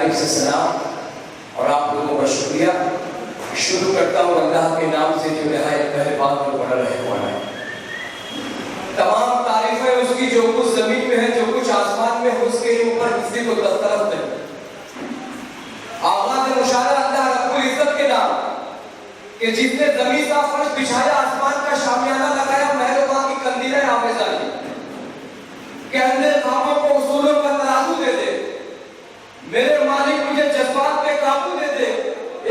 तारीफ से सलाम और आप लोगों का शुक्रिया। शुरू करता हूँ अल्लाह के नाम से जो निहायत मेहरबान और बड़ा रहने वाला है। तमाम तारीफें उसकी जो कुछ जमीन में है, जो कुछ आसमान में है, उसके ऊपर किसी को दस्तरस नहीं। आवाज़ मुशारा अल्लाह रब्बुल इज्जत के नाम कि जिसने जमीन का फर्श बिछाया, आसमान का शामियाना लगाया, महरों की कंदीलें हाफिज़ा की, कहने कामों को उसूलों का तराजू दे दे, मेरे मालिक मुझे जज्बात पे काबू दे दे,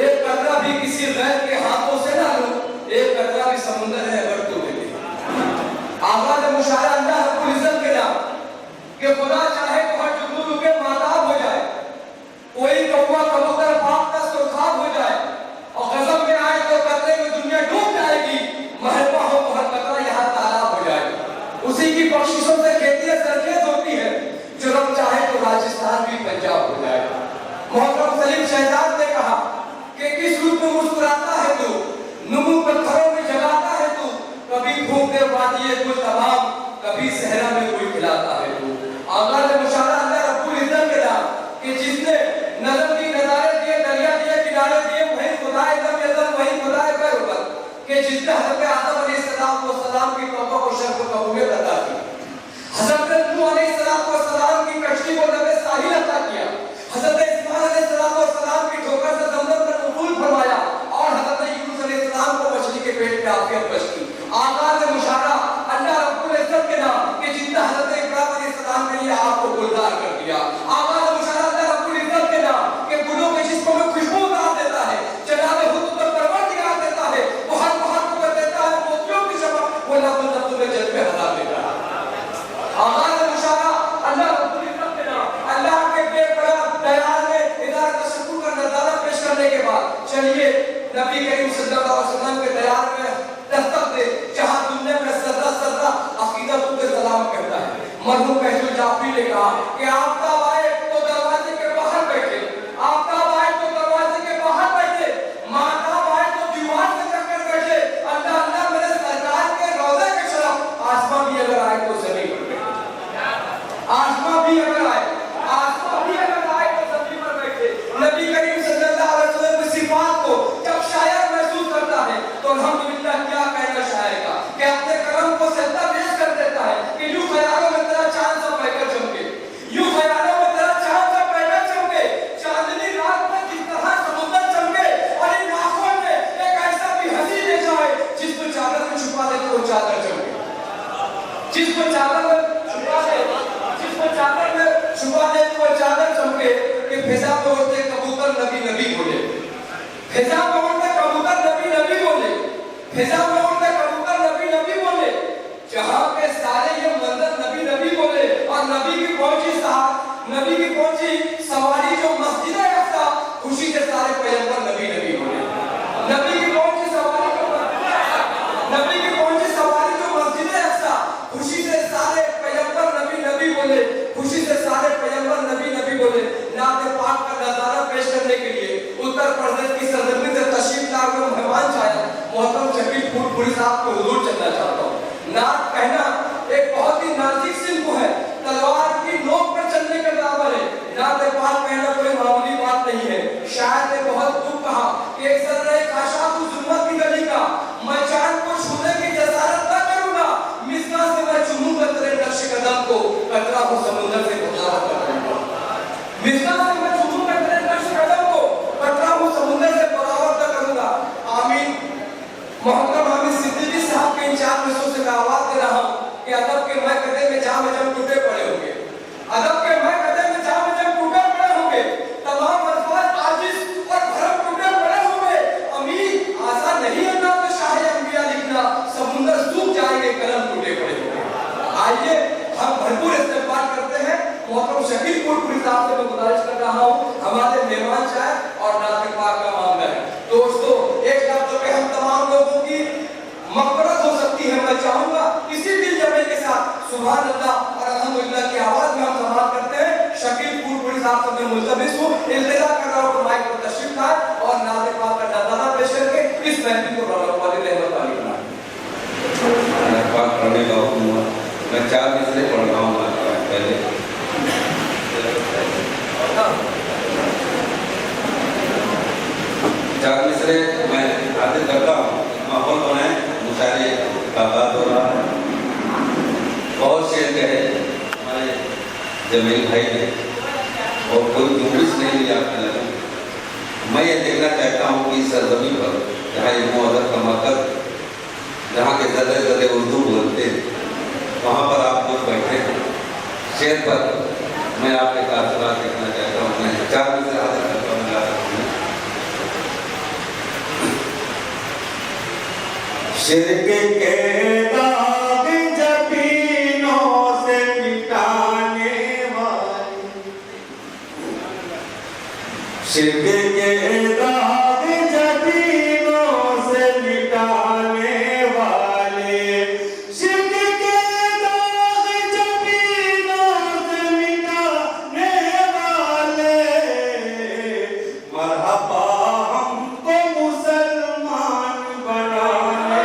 एक कतरा भी किसी गैर के हाथों से ना लूं, एक कतरा भी समुंदर है अगर तू दे दे। आवाज़ मुशारा अल्लाह रब्बुल इज्जत के नाम कि खुदा चाहे तो हर जुनून के माताब हो जाए, कोई कौवा कबूतर पाक का सुरखाब हो जाए, और गजब में आए तो कतरे में दुनिया डूब जाएगी, महबूबा हो तो हर कतरा यहाँ तालाब हो जाए। उसी की बख्शिशों से खेतियां सरखेज होती है, जो रब चाहे तो राजस्थान भी पंजाब हो जाए। मोहतरम सलीम शहजाद ने कहा कि किस रूप में मुस्कुराता है तू, नुमू पत्थरों में जगाता है तू, कभी फूंकते वादिये कुल तमाम, कभी सहरा में कोई खिलाता है तू। आगाज़ मुशारा अल्लाह रब्बुल इज्जत के नाम कि जिसने नज़र की नज़ारे दिए, दरिया दिए, किनारे दिए, वही खुदा इज़्ज़त यज़्ज़त, वही खुदा क़ुर्बत कि जिसने हज़रत आदम अलैहिस्सलाम की तौबा को शर्फ कबूलियत अता की, हज़रत नूह अलैहिस्सलाम की कश्ती को लबे साहिल अता किया, हज़रत इस्माईल अलैहिस्सलाम की ठोकर से ज़मज़म पर कबूल फरमाया, और हज़रत यूनुस अलैहिस्सलाम को मछली के पेट में आफियत बख्शी। आगाज़ मुशारा अल्लाह रब्बुल इज्जत के नाम कि जिसने हज़रत इब्राहीम अलैहिस्सलाम के लिए आग को गुलजार कर दिया। आगाज़ मुशारा अल्लाह रब्बुल इज्जत के नाम कि गुलों के जिस्मों में खुशबू उतार देता है, जनाबे खुद पर परवरदिगार देता है, वो हर बाहर को कर देता है, मोतियों की चमक वो लफ्ज़ लफ्ज़ में जज्बे हटा देता है। आगाज़ मुशारा अल्लाह रब्बुल इज्जत के नाम अल्लाह के बेपरा दयाल में इदारा तशक्कुर का नज़ारा पेश करने के बाद चलिए नबी करीम सल्लल्लाहु अलैहि वसल्लम के दयाल में दस्तक दे, जहां दुनिया में सदा सदा अकीदत के सलाम कहता है। मरहूम महजूर जाफरी ने कहा कि आफ्ताब आए तो दरवाजे के बाहर बैठे, आफ्ताब आए तो दरवाजे के बाहर बैठे, माताब आए तो दीवार से चक्कर बैठे, अल्लाह अल्लाह मेरे सरकार के रोज़े के शरफ आसमां भी अगर आए तो जमीन पर बैठे, आसमां भी अगर आए तो जमीन पर बैठे। नबी करीम सल्लल्लाहु अलैहि वसल्लम की सिफात को जब शायर महसूस करता है तो अल्हम्दुलिल्लाह क्या कहना शायर का कि अपने करम को सजदा पेश कर देता है कि यूं ख्यालों में तेरा चांद सा पैकर चमके, यूं ख्यालों में तेरा चांद सा पैकर चमके, चांदनी रात में जिस तरह समुद्र चमके, और इन आंखों में एक ऐसा भी हंसी ले जाए जिसको चादर में छुपा दे तो वो चादर चमके, जिसको चादर में छुपा दे, जिसको चादर में छुपा दे तो वो चादर चमके। कि फिजा पे उड़ते कबूतर नबी नबी बोले, फिजा पे उड़ते कबूतर नबी नबी बोले, फिजा पे उड़ते कबूतर नबी नबी बोले, जहां पे सारे ये मंजर नबी नबी बोले, और नबी की पहुंची सवारी जो मस्जिद अक़सा, खुशी से सारे पैगंबर नबी नबी बोले। नबी की पहुंची सवारी जो मस्जिद अक़सा, खुशी से सारे पैगंबर नबी नबी बोले, खुशी से सारे पैगंबर नबी नबी बोले। नाते पाक का नजारा पेश करने के लिए उत्तर प्रदेश की सरजमीन से तशरीफ लाए हुए मेहमान शायर मोहतरम शकील फूलपुरी साहब को हुजूर चलना चाहता हूँ। नात कहना एक बहुत ही नाजुक सिल्क है, तलवार की नोक पर चलने के बराबर है। नाते पाक कहना कोई मामूली बात नहीं है। शायर ने बहुत दुख कहा कि एक सर्रे काशाफ जुल्मत की गली का मैं चांद को छूने की जसारत न करूंगा, मिसना से मैं चूमूंगा तेरे नक्श कदम को, कतरा को समुद्र से बगावत करूंगा। मिसना से मैं चूमूंगा तेरे नक्श कदम को, कतरा को समुद्र से बगावत करूंगा। आमीन। मोहतरम हामिद सिद्दीकी साहब के इन चार मिसरों से मैं आवाज दे रहा हूँ कि अदब के मैं कदे में जाम जम टूटे पड़े होंगे, अदब के मैं कदे में जाम जम टूटे पड़े होंगे, तमाम अल्फाज आजिज और भरम टूटे पड़े होंगे। अमीन। आसान नहीं है ना तो शाहे अंबिया लिखना, समुद्र सूख जाएंगे कलम टूटे पड़े होंगे। आइए हम भरपूर इस्तेमाल करते हैं। मोहतरम शकील फूलपुरी साहब से मैं गुजारिश कर रहा हूँ, हमारे मेहमान शायर और नाते पाक का मामला है। दोस्तों एक लफ्ज़ पे हम तमाम लोगों की मग़फ़िरत हो सकती है। मैं चाहूंगा इसी दिल जमे के साथ सुभान अल्लाह और अल्हम्दुलिल्लाह की आवाज में हम समाप्त करते हैं। शकील फूलपुरी साहब से मैं मुल्तमिस हूँ, इल्तिजा कर रहा हूँ कि माइक पर तशरीफ लाए और नाते पाक का नज़ारा पेश करके इस महफिल को रौनक वाली रहमत वाली बनाएं। मैं 4 मिसरे पढ़ रहा हूँ पहले। जमील भाई ने और कोई जुम्बिश नहीं लिया अपने लगे। मैं ये देखना चाहता हूँ कि इस सरजमीन पर जहाँ ये मुअज़्ज़ज़ कमाकर जहाँ के ज़रे ज़रे उर्दू बोलते हैं वहाँ पर आप लोग बैठे हैं शेर पर मैं आपके तासुरात देखना चाहता हूँ। मैं 4 मिनट से हाजिर करता हूँ। शिर्क के दाग जबीनों से मिटाने वाली, शिर्क के दाग जबीनों से मिटाने वाले, शिर्क के दाग जबीनों से मिटाने वाले, मरहबा हमको मुसलमान बनाने।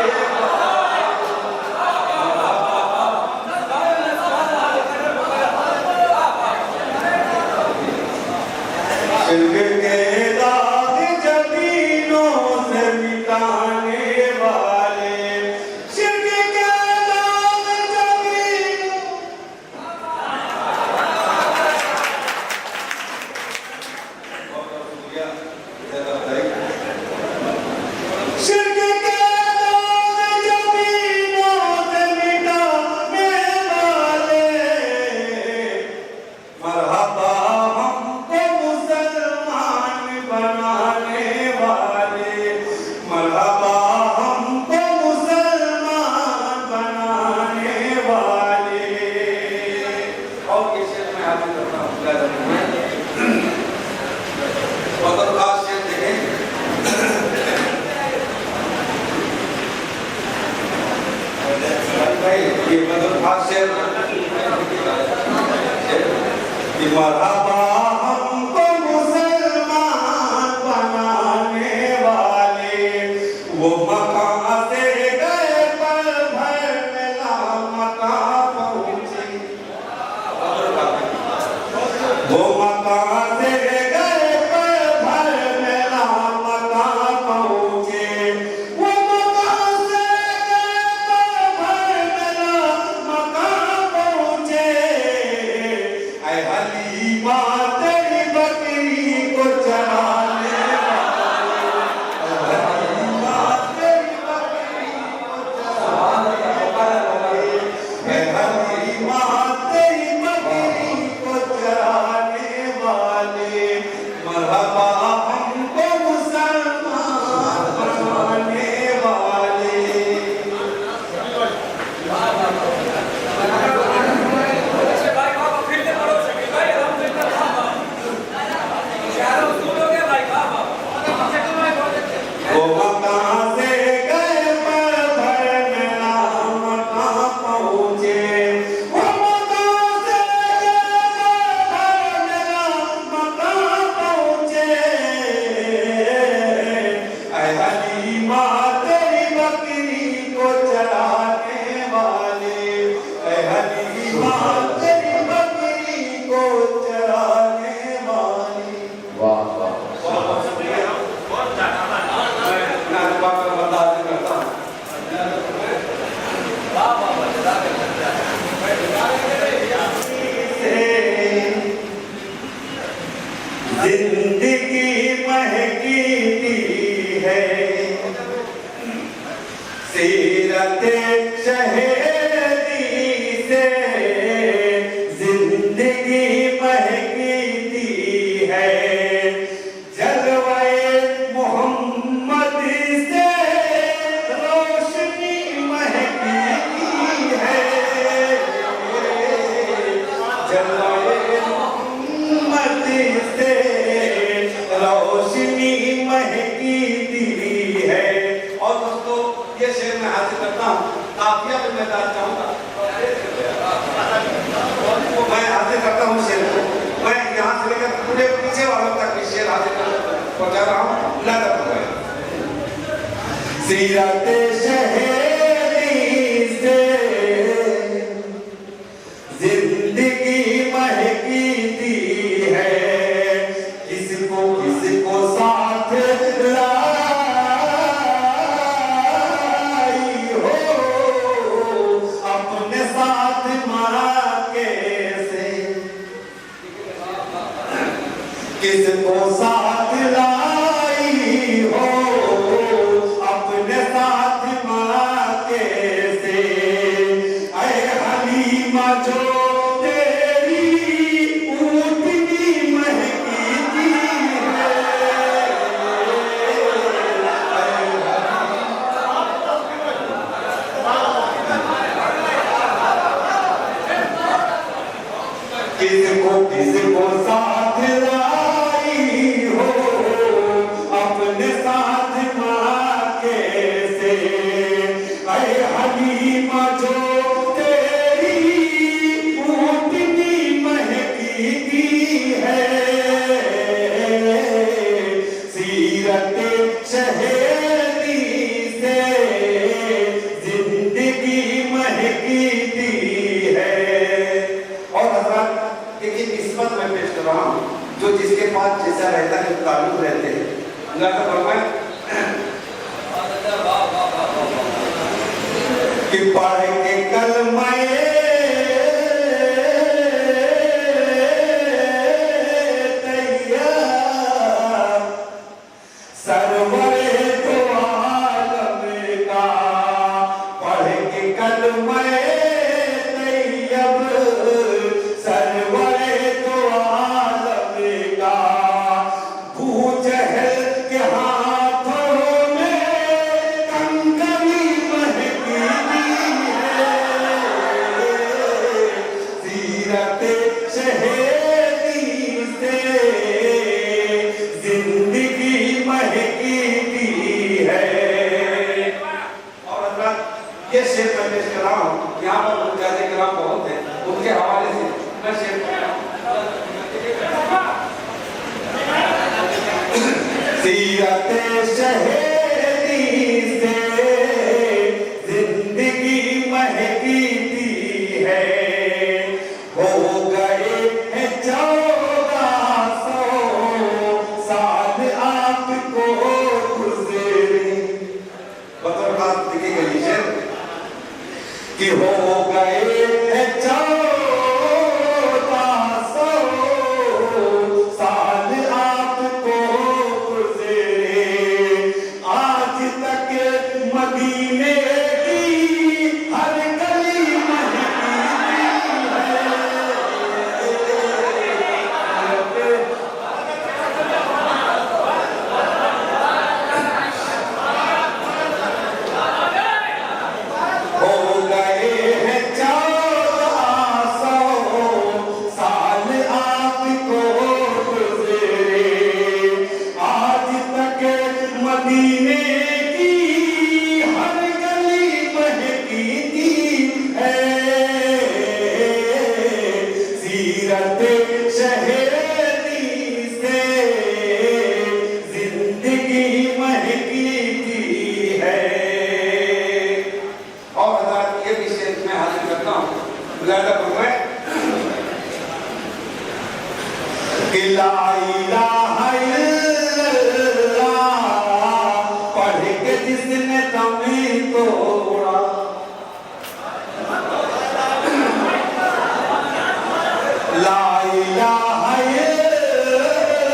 शिर्क के दाग जबीनों से मिटाने वाले, शिर्क के दाग जबीनों। शिर्क के दाग जबीनों से मिटाने वाले, मरहबा हमको मुसलमान बनाने वाले, मरहबा हमको मुसलमान बनाने वाले। और ये शेर मैं आपको करता हूँ बहुत खास शेर देखें। भाई ये मतलब खास शेर कि मरहबा हमको मुसलमान बनाने वाले, वो मकां से गए पल भर में लामकां पहुंचे, वो मकां से गए पल भर में लामकां पहुंचे, वो मकां से गए पल भर में लामकां पहुंचे। ऐ हलीमा तेरी बकरी को चराने वाले, ऐ हलीमा तेरी बकरी को चराने वाले, ऐ हलीमा तेरी बकरी को चराने वाले, मरहबा हमको मुसलमान बनाने वाले। वो मकां से गए पल भर में लामकां पहुंचे, वो मकां से गए पल भर में लामकां पहुंचे। ऐ हलीमा तेरी बकरी को चराने वाले, ऐ हलीमा तेरी बकरी को चराने वाले। वाह वाह मैं अल्लाह का बंदा करता हूँ। जिंदगी महकी है, सीरत शहेदी से जिंदगी महकी है, जलवाए मोहम्मद से रोशनी महकी है, जलवाए मोहम्मद से रोशनी महकी है। और दोस्तों ये शेर मैं हासिल करता हूँ। काफिया पे मैं डाल चाहूँगा। मैं हासिल करता हूँ शेर को, मैं यहाँ से लेकर पूरे पीछे वालों तक भी शेर हासिल पहुँचा रहा हूँ। लगा सीरत शहेरी से जिंदगी महकी है, किसको साथ लाई हो, अपने साथ मरा कैसे, किसको साथ लाई हो अपने साथ माके से, ऐ हलीमा जो तेरी ऊँटनी महकी थी किसको साथ लाई हो अपने साथ माके से, ऐ हलीमा जो तेरी ऊँटनी महकी थी है, सीरत शहेदी से जिंदगी महकी थी है। और हज़रत देखिए किस्मत में पेश कर रहा हूँ, जो जिसके पास जैसा रहता है ताल्लुक रहते हैं। अल्लाह का फरमान कि पढ़ के कलमाए तैयार सरवरे तो आलम का, पढ़ के कलमाए ये शेर मैं पेश कर रहा हूँ। यहाँ पर मुजाहिद किराम बहुत हैं, उनके हवाले से मैं शेर कर रहा हूँ। सीरत शहेदी से जिंदगी महकी थी है, हो गए हैं 1400 साल आपको गुजरे। बतौर बात लिखी गई शेर कि हो गए हैं 1400 साल आपको गुजरे, आज तक मदीने की हर गली महकी पढ़ के जिसने तमीर तोड़ा, ला इलाहा इल्लल्लाह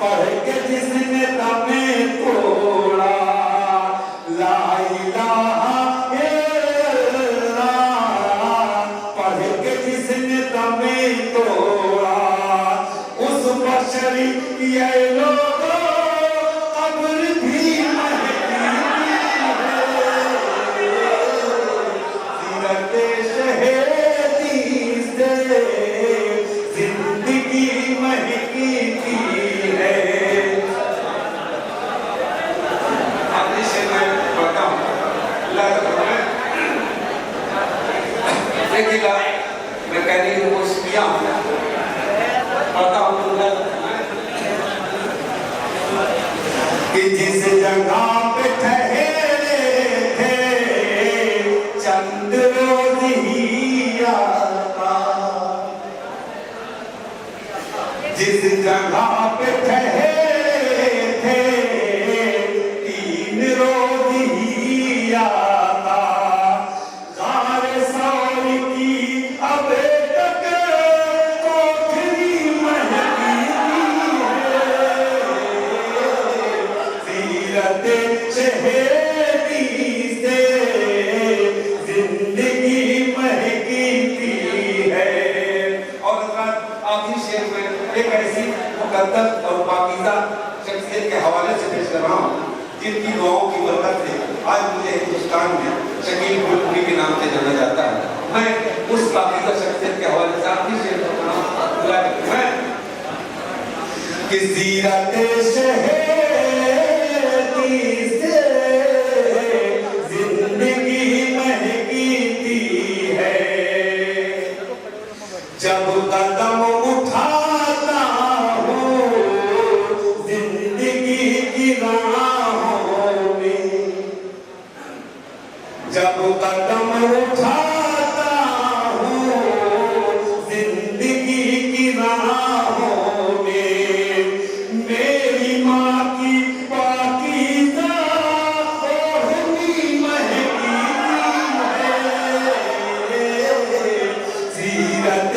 पढ़ के जिसने तमीर तोड़ा, ला इलाहा इल्लल्लाह पढ़ के जिसने तमीर तोड़ा, उस बशरी ये लोगों कब्र भी महकी है, सीरत शहेदी से जिंदगी महकी थी है। आखिरी शेर मैं पढ़ता हूँ। देखिएगा मैं कहने की कोशिश किया हूँ, पढ़ता हूँ कि जिस जगह पे ठहरे थे चंद रोज ही आता, जिस जगह पे ठहरे थे 3 रोज ही आता, गारे सौर की अब तक कोठरी मुकद्दस और पाकीज़ा शख्सियत के हवाले से पेश कर रहा हूँ, जिनकी दुआओं की बरकत से आज मुझे हिंदुस्तान में शकील बुलबुली के नाम से जाना जाता है। मैं उस पाकीज़ा शख्सियत के हवाले से आपकी शेर कर रहा हूँ। मैं किसी राते शहर जब कदम उठाता हूँ जिंदगी की राहों में, जब कदम उठाता हूँ जिंदगी की राहों में, मेरी माँ की पाकीज़ा ओढ़नी महकी है, सीरत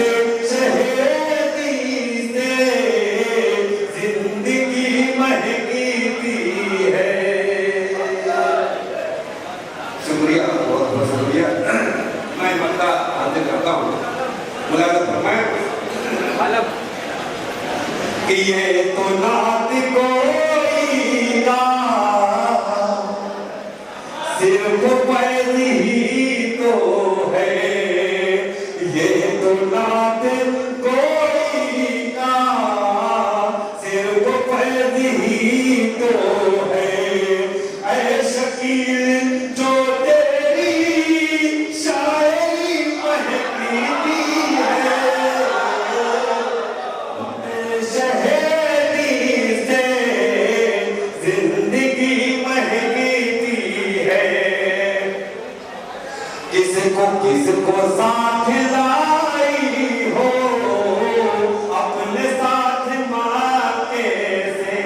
कि ये तो नात कोई का सिर्फ पैदी ही तो है, ये तो नात कोई का सिर्फ पैदी ही तो है। ऐ शकील जो तेरी शायरी महकी है, किसको साथ लाई हो अपने साथ माके से,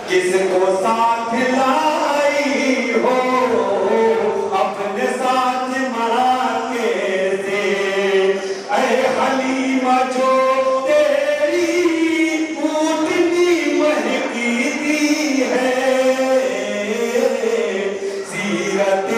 किसको साथ लाई हो अपने साथ माके से। ऐ हलीमा जो तेरी ऊँटनी महकी दी है, सीरत